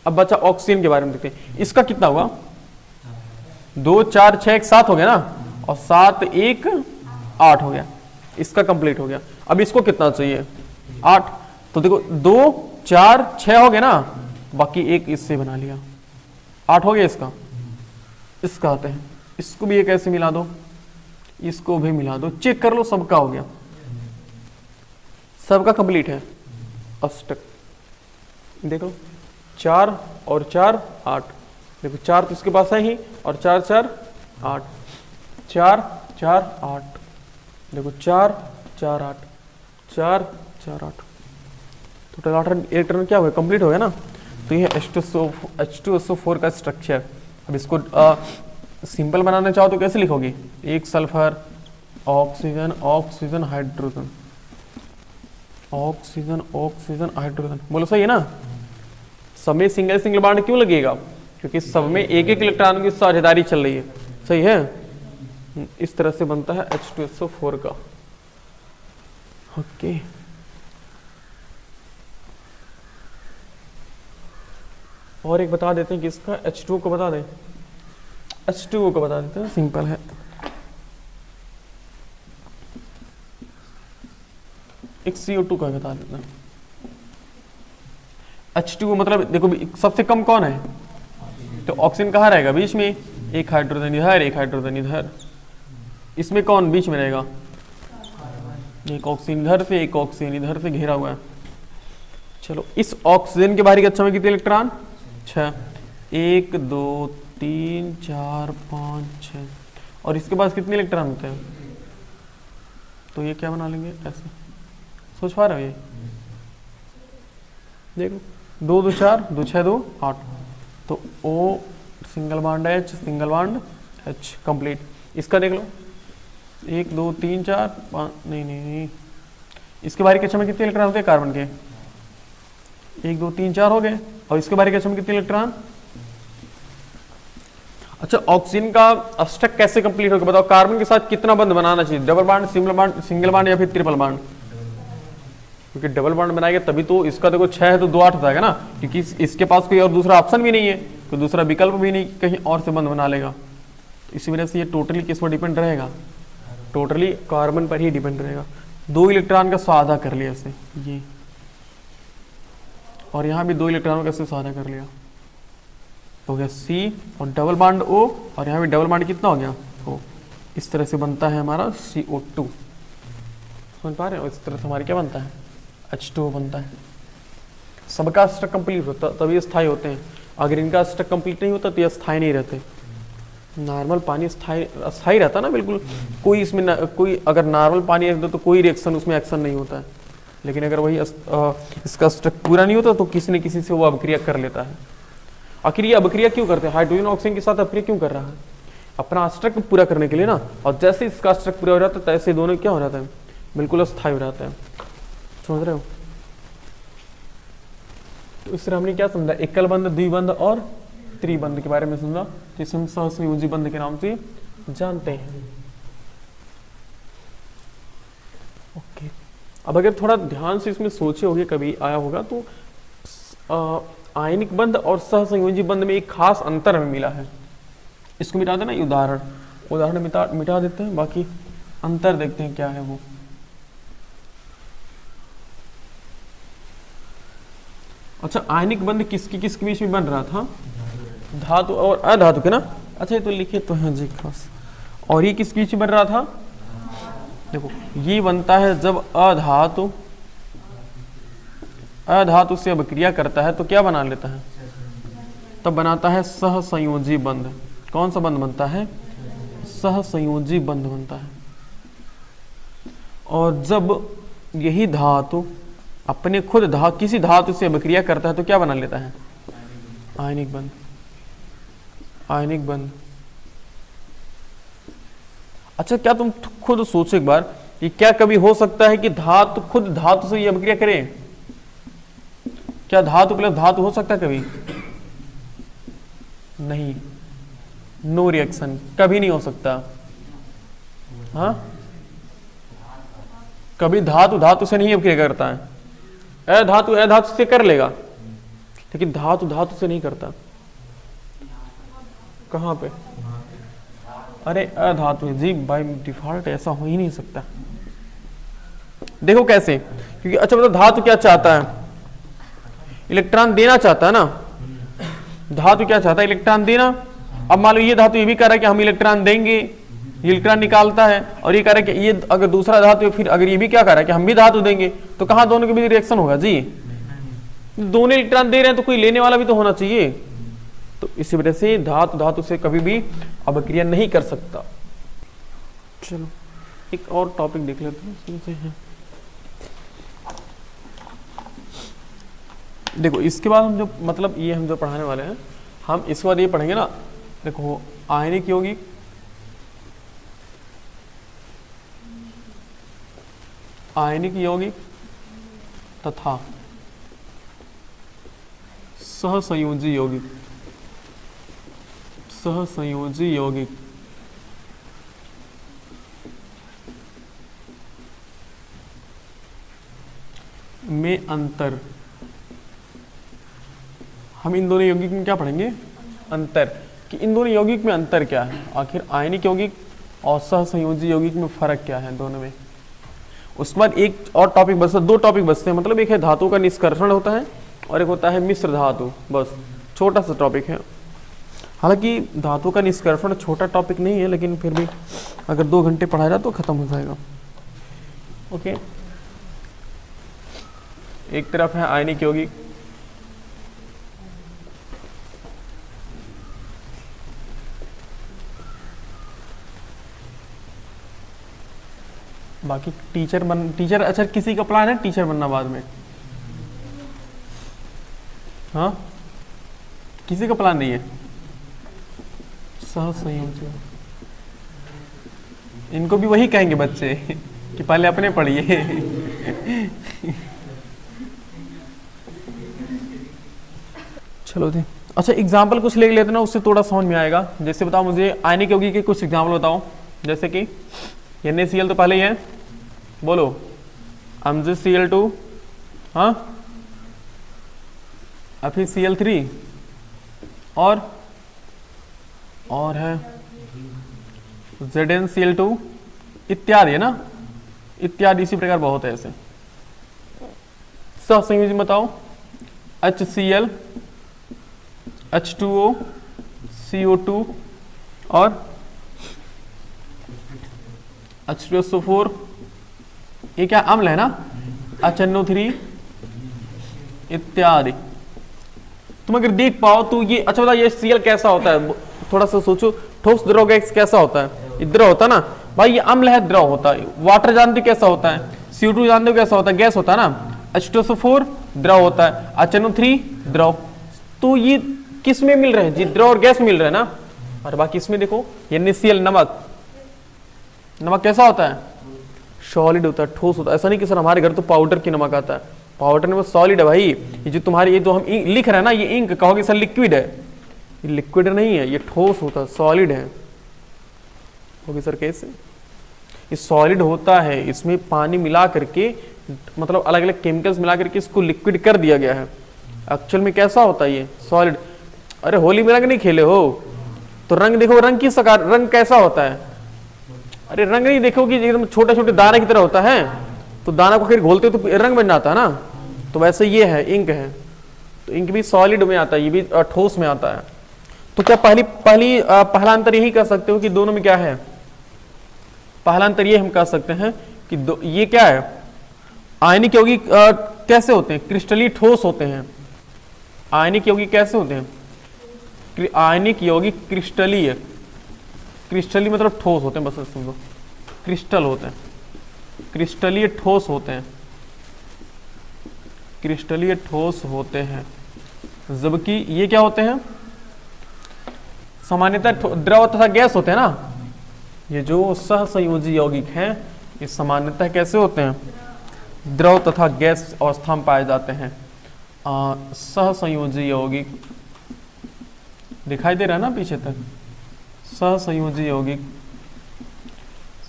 अब बचा ऑक्सीजन के बारे में देखते हैं। इसका कितना हुआ? 2 4 6 1 7 हो गया ना, और 7 1 8 हो गया। इसका कंप्लीट हो गया। अब इसको कितना चाहिए? 8। तो देखो 2 4 6 हो गया ना, बाकी 1 इससे बना लिया, 8 हो गया इसका। इसका आते हैं, इसको भी एक ऐसे मिला दो, इसको भी मिला दो, चेक कर लो सबका हो गया, सबका कंप्लीट है। अष्टक देखो 4 और 4 8। देखो 4 तो इसके पास है ही, और 4 4 8, 4 4 8। देखो 4 4 8, 4 4 8, टोटल 8 इलेक्ट्रॉन क्या हो गया? कंप्लीट हो गया ना। तो ये H2SO4 का स्ट्रक्चर। अब इसको सिंपल बनाना चाहो तो कैसे लिखोगे? 1 sulphur, oxygen oxygen hydrogen, oxygen oxygen hydrogen. बोलो सही है ना। सब में सिंगल सिंगल बॉन्ड क्यों लगेगा? क्योंकि सब में 1-1 इलेक्ट्रॉन की साझेदारी चल रही है। सही है। इस तरह से बनता है H2SO4 का। ओके और एक बता देते हैं कि इसका H2O को बता दें। H2O को बता देते हैं, सिंपल है। एक CO2 का बता देते हैं। H2O मतलब देखो सबसे कम कौन है? तो ऑक्सीजन कहाँ रहेगा? बीच में। एक हाइड्रोजन इधर, एक हाइड्रोजन इधर। इसमें कौन बीच में रहेगा? एक ऑक्सीजन इधर से, एक ऑक्सीजन इधर से घेरा हुआ है। चलो, इस ऑक्सीजन के बाहरी कक्षा में कितने इलेक्ट्रॉन? 6। 1 2 3 4 5 6। और इसके पास कितने इलेक्ट्रॉन होते हैं? तो ये क्या बना लेंगे ऐसे, सोच पा रहे हो? ये देखो, 2 2 4, 2 6 2 8। तो O single bond H, single bond H, complete. इसका देख लो, 1 2 3 4 5, नहीं, इसके बाहरी कक्षा में कितने इलेक्ट्रॉन होते हैं कार्बन के? 1 2 3 4 हो गए। और इसके बाहरी कक्षा में कितने इलेक्ट्रॉन? अच्छा, ऑक्सीजन का अष्टक कैसे कंप्लीट होगा बताओ? कार्बन के साथ कितना बंध बनाना चाहिए? डबल बॉन्ड, सिंगल बॉन्ड या फिर ट्रिपल बॉन्ड? क्योंकि डबल बॉन्ड बनाएगा तभी तो, इसका देखो 6 है तो 2 8 हो जाएगा ना, क्योंकि इसके पास कोई और दूसरा ऑप्शन भी नहीं है, कोई दूसरा विकल्प भी नहीं, कहीं और से बंध बना लेगा। इसी वजह से ये टोटली किस पर डिपेंड रहेगा? टोटली कार्बन पर ही डिपेंड रहेगा। 2 इलेक्ट्रॉन का सौदा कर लिया ऐसे ये, और यहाँ भी 2 इलेक्ट्रॉनों का ऐसे सौदा कर लिया, हो गया C, और डबल बॉन्ड O, और यहाँ भी डबल बॉन्ड कितना हो गया? O। इस तरह से बनता है हमारा CO2। समझ पा रहे हो? इस तरह से हमारे क्या बनता है? H2O बनता है। सबका स्ट्रक कंप्लीट होता तभी स्थायी होते हैं, अगर इनका स्ट्रक कंप्लीट नहीं होता तो ये स्थायी नहीं रहते। नॉर्मल पानी स्थायी रहता ना बिल्कुल, कोई इसमें कोई अगर नॉर्मल पानी रख दो तो कोई रिएक्शन उसमें एक्शन नहीं होता है, लेकिन अगर वही इसका स्ट्रक पूरा नहीं होता तो किसी न किसी से वो अभिक्रिया कर लेता है। आखिर ये अभिक्रिया क्यों करते हैं? हाइड्रोजन ऑक्सीजन के साथ अभिक्रिया क्यों कर रहा है? अपना स्ट्रक पूरा करने के लिए ना, और जैसे इसका स्ट्रक पूरा हो जाता है तैसे दोनों क्या हो जाता है? बिल्कुल स्थायी हो जाता है। समझ रहे हो? तो इस तरह हमने क्या समझा? एकल बंध, द्विबंध और त्रिबंध के बारे में समझा, जिसे हम सहसंयोजी बंध के नाम से जानते हैं। ओके, अब अगर थोड़ा ध्यान से इसमें सोचे होगे, कभी आया होगा तो आयनिक बंध और सहसंयोजी बंध में एक खास अंतर हमें मिला है। इसको मिटा देना, उदाहरण मिटा देते हैं, बाकी अंतर देखते हैं क्या है वो। अच्छा, आयनिक बंध किसके बीच में बन रहा था? धातु और अधातु के ना। अच्छा, ये तो लिखे तो हैं जी खास। और ये किसके बीच में बन रहा था? देखो, ये बनता है जब अधातु से अभिक्रिया करता है तो क्या बना लेता है? तब बनाता है सहसंयोजी बंध। कौन सा बंध बनता है? सहसंयोजी बंध बनता है। और जब यही धातु अपने खुद किसी धातु से अभिक्रिया करता है तो क्या बना लेता है? आयनिक बंध। आयनिक बंध। अच्छा, क्या तुम खुद सोचो एक बार कि क्या कभी हो सकता है कि धातु खुद धातु से ये अभिक्रिया करे? क्या धातु प्लस धातु हो सकता है कभी? नहीं, नो रिएक्शन, कभी नहीं हो सकता। हाँ, कभी धातु धातु से नहीं अभिक्रिया करता है। अधातु से कर लेगा, लेकिन धातु धातु से नहीं करता। कहां पे? अरे अधातु जी, बाय डिफॉल्ट ऐसा हो ही नहीं सकता। देखो कैसे, क्योंकि अच्छा मतलब धातु क्या चाहता है? इलेक्ट्रॉन देना चाहता है ना। धातु क्या चाहता है? इलेक्ट्रॉन देना। अब मान लो ये धातु ये भी कह रहा है कि हम इलेक्ट्रॉन देंगे, इलेक्ट्रॉन निकालता है, और ये कह रहा है कि ये अगर दूसरा धातु, फिर अगर ये भी क्या कह रहा है कि हम भी धातु देंगे, तो कहां दोनों के बीच रिएक्शन होगा जी? दोनों इलेक्ट्रॉन दे रहे हैं तो कोई लेने वाला भी तो होना चाहिए। तो इसी वजह से धातु धातु से कभी भी अभिक्रिया नहीं कर सकता। चलो एक और टॉपिक देख लेते हैं। देखो, इसके बाद हम जो मतलब ये हम जो पढ़ाने वाले हैं, हम इसके बाद ये पढ़ेंगे ना। देखो, आयनिक यौगिक, आयनिक यौगिक तथा सहसंयोजी यौगिक। सहसंयोजी यौगिक में अंतर। हम इन दोनों यौगिक में क्या पढ़ेंगे? अंतर, कि इन दोनों यौगिक में अंतर क्या है, आखिर आयनिक यौगिक और सहसंयोजी यौगिक में फर्क क्या है दोनों में। उसके बाद एक और टॉपिक बचता है, 2 टॉपिक बचते हैं, मतलब एक है धातु का निष्कर्षण होता है और एक होता है मिश्र धातु। बस छोटा सा टॉपिक है, हालांकि धातु का निष्कर्षण छोटा टॉपिक नहीं है, लेकिन फिर भी अगर 2 घंटे पढ़ाया जाए तो खत्म हो जाएगा। ओके, एक तरफ है आयनिक यौगिक, बाकी टीचर अच्छा किसी का प्लान है टीचर बनना बाद में? हाँ, किसी का प्लान नहीं है? सहसंयोजक, इनको भी वही कहेंगे बच्चे कि पहले अपने पढ़िए। चलो दे, अच्छा एग्जाम्पल कुछ ले लेते ना, उससे थोड़ा समझ में आएगा। जैसे बताओ मुझे आयनिक यौगिक के कुछ एग्जाम्पल बताओ। जैसे कि NaCl तो पहले ही है, बोलो। MgCl2, हाँ, FeCl3 और है ZnCl2 इत्यादि, है ना, इत्यादि। इसी प्रकार बहुत है ऐसे। सहसंयोजन बताओ। HCl, H2O, CO2 और H2SO4, ये क्या अम्ल है ना, HNO3 इत्यादि। तुम अगर देख पाओ तो ये, अच्छा बताओ ये Cl कैसा होता है, थोड़ा सा सोचो। ठोस द्रव गैस कैसा होता है, ये द्रव होता है ना भाई, ये अम्ल है, द्रव होता है। वाटर जानते हो कैसा होता है, CO2 जानते हो कैसा होता है, गैस होता है ना। H2SO4 द्रव होता है, HNO3 द्रव। तो ये किस में मिल रहे हैं जी, द्रव और गैस मिल रहे हैं ना। और बाकी इसमें देखो NaCl, नमक कैसा होता है, सॉलिड होता है, ठोस होता है। ऐसा नहीं कि सर हमारे घर तो पाउडर की नमक आता है, पाउडर नमक सॉलिड है भाई। ये जो तुम्हारे ये जो हम लिख रहे हैं ना, ये इंक कहोगे सर लिक्विड है, ये लिक्विड नहीं है, ये ठोस होता है, सॉलिड है। होगी सर कैसे, ये सॉलिड होता है, इसमें पानी मिला करके, मतलब अलग अलग केमिकल्स मिला करके इसको लिक्विड कर दिया गया है। एक्चुअल में कैसा होता है ये सॉलिड। अरे होली में रंग नहीं खेले हो तो रंग देखो, रंग किस प्रकार, रंग कैसा होता है। अरे रंग नहीं देखो कि एकदम छोटे छोटे दाने की तरह होता है, तो दाना को फिर घोलते हो तो रंग बन जाता है ना। तो वैसे ये है, इंक है, तो इंक भी सॉलिड में आता है, ये भी ठोस में आता है। तो क्या पहला अंतर यही कह सकते हो कि दोनों में क्या है, पहला अंतर ये हम कह सकते हैं कि ये क्या है, आयनिक यौगिक कैसे होते हैं, क्रिस्टली ठोस होते हैं। आयनिक यौगिक कैसे होते हैं, आयनिक यौगिक क्रिस्टली है, क्रिस्टली मतलब ठोस होते हैं, बस समझो क्रिस्टल होते हैं, क्रिस्टलीय ठोस होते हैं, क्रिस्टलीय ठोस होते हैं। जबकि ये क्या होते हैं, सामान्यतः द्रव तथा गैस होते हैं ना। ये जो सहसंयोजी यौगिक हैं ये सामान्यतः कैसे होते हैं, द्रव तथा गैस अवस्था में पाए जाते हैं। सहसंयोजी यौगिक दिखाई दे रहा है ना पीछे तक। सहसंयोजी यौगिक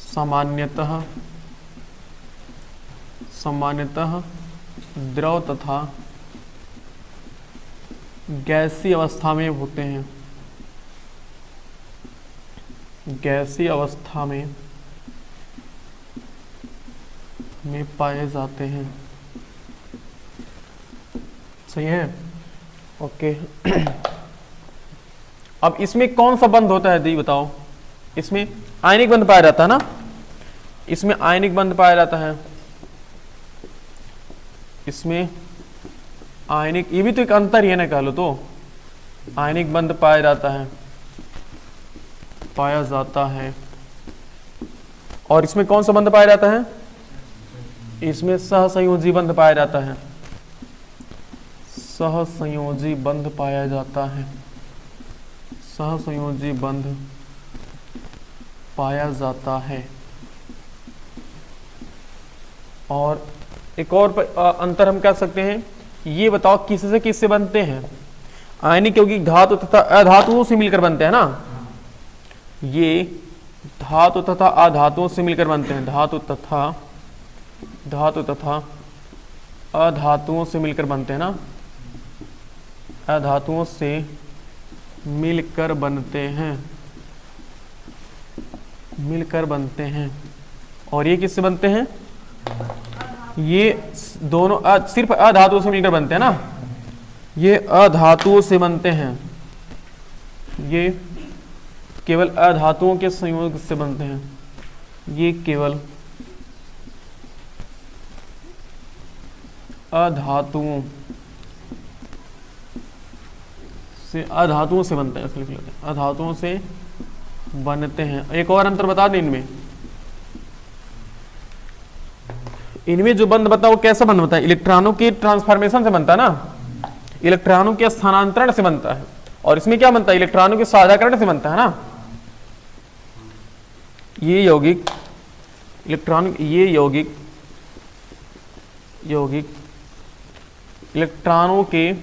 सामान्यतः द्रव तथा गैसीय अवस्था में होते हैं, गैसीय अवस्था में पाए जाते हैं। सही है, ओके। अब इसमें कौन सा बंध होता है दी बताओ, इसमें आयनिक बंध पाया जाता है ना, इसमें आयनिक बंध पाया जाता है, इसमें आयनिक, ये भी तो एक अंतर ही है ना, कह लो तो आयनिक बंध पाया जाता है। और इसमें कौन सा बंध पाया जाता है, इसमें सहसंयोजी बंध पाया जाता है, सहसंयोजी बंध पाया जाता है, सहसंयोजी बंध पाया जाता है। और एक और अंतर हम कह सकते हैं, ये बताओ किससे किससे बनते हैं, आयनिक यौगिक धातु तथा अधातुओं से मिलकर बनते हैं ना, ये धातु तथा अधातुओं से मिलकर बनते हैं, धातु तथा अधातुओं से मिलकर बनते हैं ना, अधातुओं से मिलकर बनते हैं। और ये किससे बनते हैं, ये दोनों सिर्फ अधातुओं से मिलकर बनते हैं ना, ये अधातुओं से बनते हैं, ये केवल अधातुओं के संयोग से बनते हैं, ये केवल अधातुओं से बनते हैं, लिख लेते हैं, अधातुओं से बनते हैं। एक और अंतर बता दें इनमें जो बंध बनता है वो कैसा बंध बनता है? इलेक्ट्रॉनों के ट्रांसफॉर्मेशन से बनता है ना, इलेक्ट्रॉनों के स्थानांतरण से बनता है। और इसमें क्या बनता है? इलेक्ट्रॉनों के साझाकरण से बनता है ना। ये यौगिक इलेक्ट्रॉन, ये यौगिक इलेक्ट्रॉनों के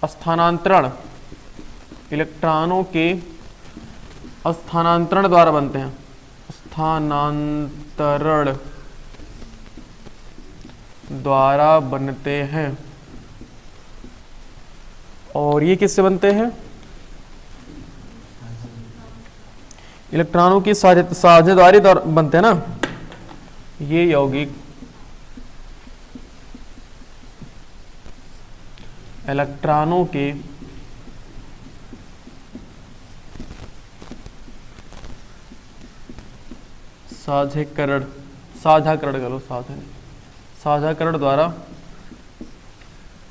स्थानांतरण, इलेक्ट्रॉनों के स्थानांतरण द्वारा बनते हैं, स्थानांतरण द्वारा बनते हैं। और ये किससे बनते हैं? इलेक्ट्रॉनों की साझेदारी द्वारा बनते हैं ना। ये यौगिक इलेक्ट्रॉनों के साझाकरण द्वारा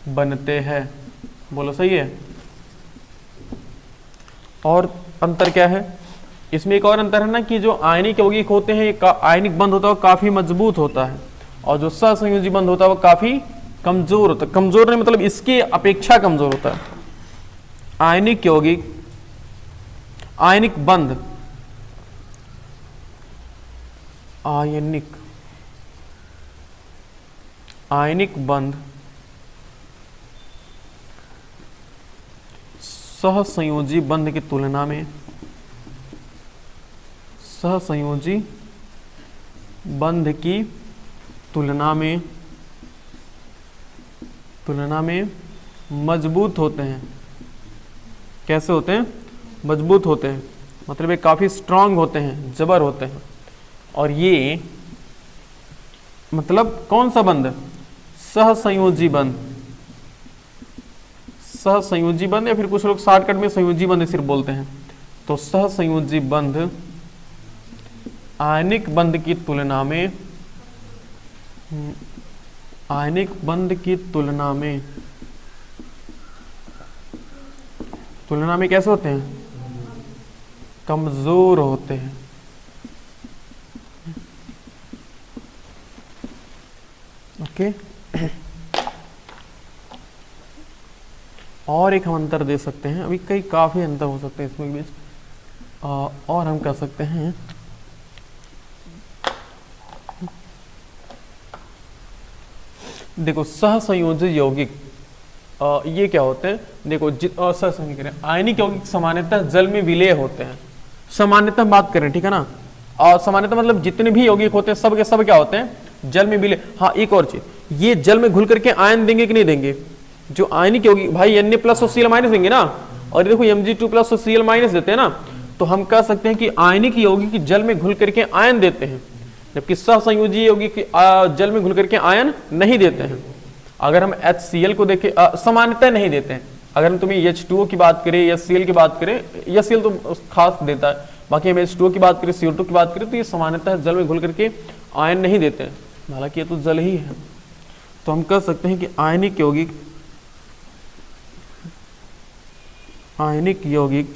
बनते हैं। बोलो सही है। और अंतर क्या है इसमें? एक और अंतर है ना कि जो आयनिक यौगिक होते हैं, आयनिक बंध होता है वो काफी मजबूत होता है, और जो सहसंयोजी बंध होता है वो काफी कमजोर होता है। कमजोर नहीं मतलब इसके अपेक्षा कमजोर होता है। आयनिक यौगिक, आयनिक बंध, आयनिक बंध सहसंयोजी बंध की तुलना में, सहसंयोजी बंध की तुलना में मजबूत होते हैं। कैसे होते हैं? मजबूत होते हैं, मतलब ये काफी स्ट्रांग होते हैं, जबर होते हैं। और ये मतलब कौन सा बंध? सहसंयोजी बंध, सहसंयोजी बंध, या फिर कुछ लोग शॉर्टकट में संयोजी बंध सिर्फ बोलते हैं। तो सहसंयोजी बंध आयनिक बंध की तुलना में, आयनिक बंध की तुलना में कैसे होते हैं? कमजोर होते हैं। ओके। और एक हम अंतर दे सकते हैं, अभी कई काफी अंतर हो सकते हैं इसमें बीच, और हम कर सकते हैं देखो सहसंयोजी यौगिक ये क्या होते हैं? देखो सहसंयोजी करें, आयनिक यौगिक सामान्यतः जल में विलेय होते हैं। सामान्यतः बात करें, ठीक है ना। और सामान्यतः मतलब जितने भी यौगिक होते हैं सब के सब क्या होते हैं? जल में विलेय। हाँ, एक और चीज, ये जल में घुल करके आयन देंगे कि नहीं देंगे? जो आयनिक यौगिक भाई Na प्लस और Cl माइनस देंगे ना, और देखो Mg2 प्लस और Cl माइनस देते हैं ना, तो हम कह सकते हैं कि आयनिक यौगिक जल में घुल करके आयन देते हैं, जबकि सहसंयोजी यौगिक जल में घुल करके आयन नहीं देते हैं। अगर हम HCl को देखें, सामान्यतः नहीं देते हैं। अगर हम तुम्हें H2O की बात करें या Cl की बात करें, या Cl तो खास देता है, बाकी हम H2O की बात करें, CO2 की बात करें, तो ये सामान्यतः जल में घुल करके आयन नहीं देते हैं, हालांकि ये तो जल ही है। तो हम कह सकते हैं कि आयनिक यौगिक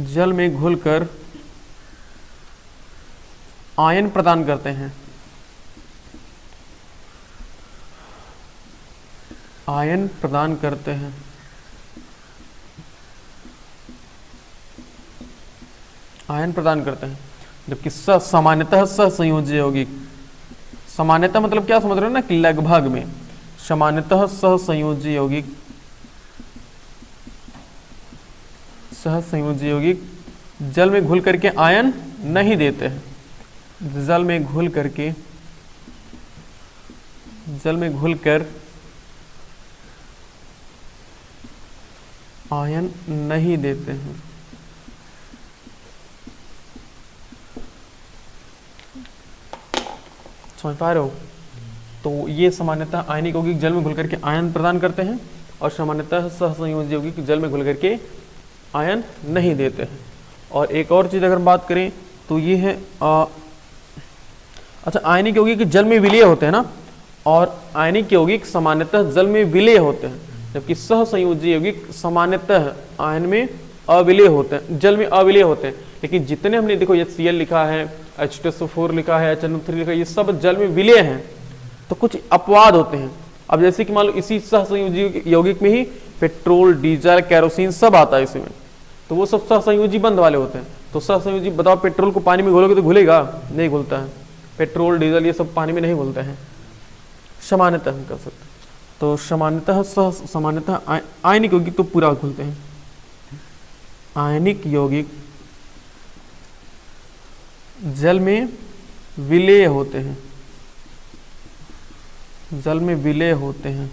जल में घुलकर आयन प्रदान करते हैं, आयन प्रदान करते हैं। आयन प्रदान करते हैं, जबकि सामान्यतः सहसंयोजी यौगिक, सामान्यतः मतलब क्या समझ रहे हो ना कि लगभग में, सामान्यतः सहसंयोजी यौगिक जल में घुल करके आयन नहीं देते हैं। जल में घुलकर आयन नहीं देते हैं। समझ पा रहे हो? तो ये सामान्यतः आयनिक यौगिक जल में घुल करके आयन प्रदान करते हैं और सामान्यतः सहसंयोजी यौगिक जल में घुल करके आयन नहीं देते हैं। और एक और चीज़ अगर बात करें तो ये है अच्छा, आयनिक यौगिक जल में विलीय होते हैं ना, और आयनिक यौगिक सामान्यतः जल में विलीय होते हैं, जबकि सहसंयोजी यौगिक सामान्यतः आयन में अविलीय होते हैं, जल में अविलीय होते हैं। लेकिन जितने हमने देखो HCl लिखा है, H2SO4 लिखा है, HNO3 लिखा है, ये सब जल में विलीय हैं। तो कुछ अपवाद होते हैं। अब जैसे कि मान लो इसी सहसंयोजी यौगिक में ही पेट्रोल, डीजल, केरोसिन सब आता है इसमें, तो वो सब सहसंयोजी बंध वाले होते हैं। तो सहसंयोजी बताओ, पेट्रोल को पानी में घोलोगे तो घुलेगा? नहीं घुलता है। पेट्रोल, डीजल ये सब पानी में नहीं घुलते हैं, सामान्यतः हम कर सकते हैं। तो सामान्यतः आयनिक यौगिक तो पूरा घुलते हैं। आयनिक यौगिक जल में विलेय होते हैं, जल में विलेय होते हैं।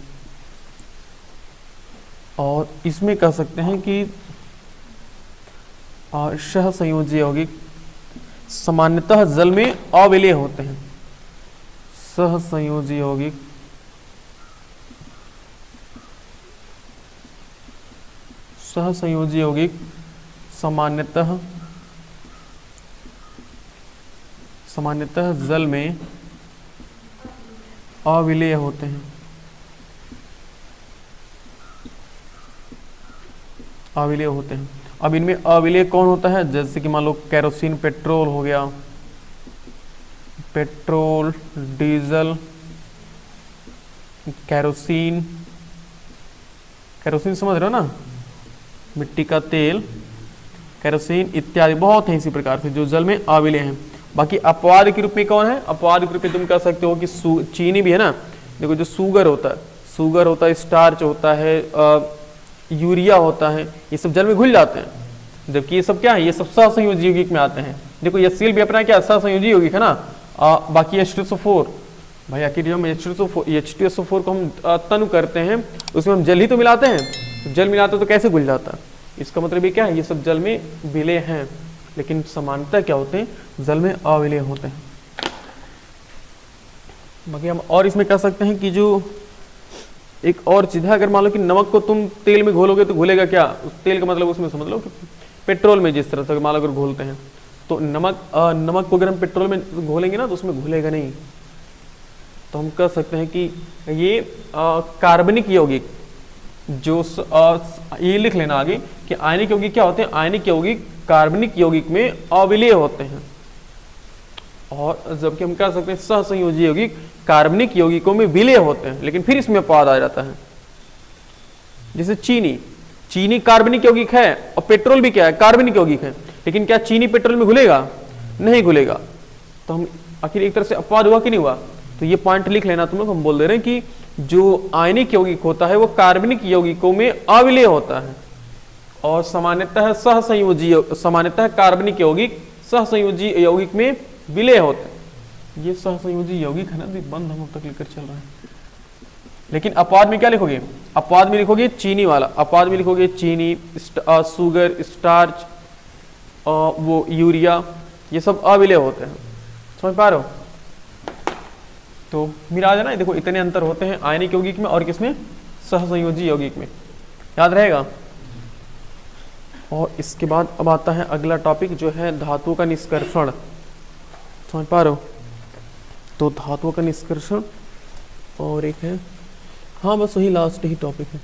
और इसमें कह सकते हैं कि सहसंयोजी यौगिक सामान्यतः जल में अविलेय होते हैं। सहसंयोजी यौगिक सहसंयोजी यौगिक सामान्यतः जल में अविलेय होते हैं, अविलेय होते हैं। अब इनमें अविलेय कौन होता है? जैसे कि मान लो केरोसिन, पेट्रोल हो गया, पेट्रोल, डीजल, केरोसिन, केरोसिन समझ रहे हो ना, मिट्टी का तेल, केरोसिन इत्यादि बहुत हैं इसी प्रकार से जो जल में अविलेय हैं। बाकी अपवाद के रूप में कौन है? अपवाद के रूप में तुम कह सकते हो कि चीनी भी है ना। देखो जो शुगर होता है, स्टार्च होता है, यूरिया होता है, ये सब जल में घुल जाते हैं। जबकि ये सब क्या है? ये सब सहसंयोजी यौगिक में आते हैं। देखो HCl भी अपना क्या सहसंयोजी यौगिक है ना। बाकी H2SO4 भाई, आखिर जब H2SO4 को हम तनु करते हैं उसमें हम जल ही तो मिलाते हैं। जल मिलाते तो कैसे घुल जाता है? इसका मतलब ये क्या है? ये सब जल में विलेय हैं, लेकिन समानता क्या होते हैं? जल में अविलेय होते हैं। बाकी हम और इसमें कह सकते हैं कि जो एक और चीज है, अगर मान लो कि नमक को तुम तेल में घोलोगे तो घुलेगा क्या? उस तेल का मतलब उसमें समझ लो कि पेट्रोल में जिस तरह से मान लो अगर घोलते हैं तो नमक को अगर हम पेट्रोल में घोलेंगे ना तो उसमें घुलेगा नहीं। तो हम कह सकते हैं कि ये कार्बनिक यौगिक जो ये लिख लेना आगे कि आयनिक यौगिक क्या होते हैं? आयनिक यौगिक कार्बनिक यौगिक में अविलेय होते हैं। और जबकि हम कह सकते हैं सहसंयोजी यौगिक कार्बनिक यौगिकों में विलेय होते हैं, लेकिन फिर इसमें अपवाद आ जाता है। जैसे चीनी कार्बनिक यौगिक है और पेट्रोल भी क्या है? कार्बनिक यौगिक है, लेकिन क्या चीनी पेट्रोल में घुलेगा? नहीं घुलेगा। तो हम आखिर एक तरह से अपवाद हुआ कि नहीं हुआ? तो ये पॉइंट लिख लेना तुम लोग। हम बोल दे रहे हैं कि जो आयनिक यौगिक होता है वो कार्बनिक यौगिकों में अविलेय होता है, और सामान्यतः कार्बनिक यौगिक सहसंयोजी यौगिक में विलेय होते हैं। ये सहसंयोजी यौगिक है ना, बंद हम अब तक लेकर चल रहे हैं। लेकिन अपवाद में क्या लिखोगे? अपवाद में लिखोगे चीनी वाला, अपवाद में लिखोगे चीनी, शुगर, स्टार्च, वो यूरिया, ये सब अविलेय होते हैं। समझ पा रहे हो? तो मिला जाना, देखो इतने अंतर होते हैं आयनिक यौगिक में और किसमें? सहसंयोजी यौगिक में। याद रहेगा। और इसके बाद अब आता है अगला टॉपिक जो है धातुओं का निष्कर्षण। समझ पा रहे हो? तो धातुओं का निष्कर्षण और एक है, हाँ बस वही लास्ट ही टॉपिक है।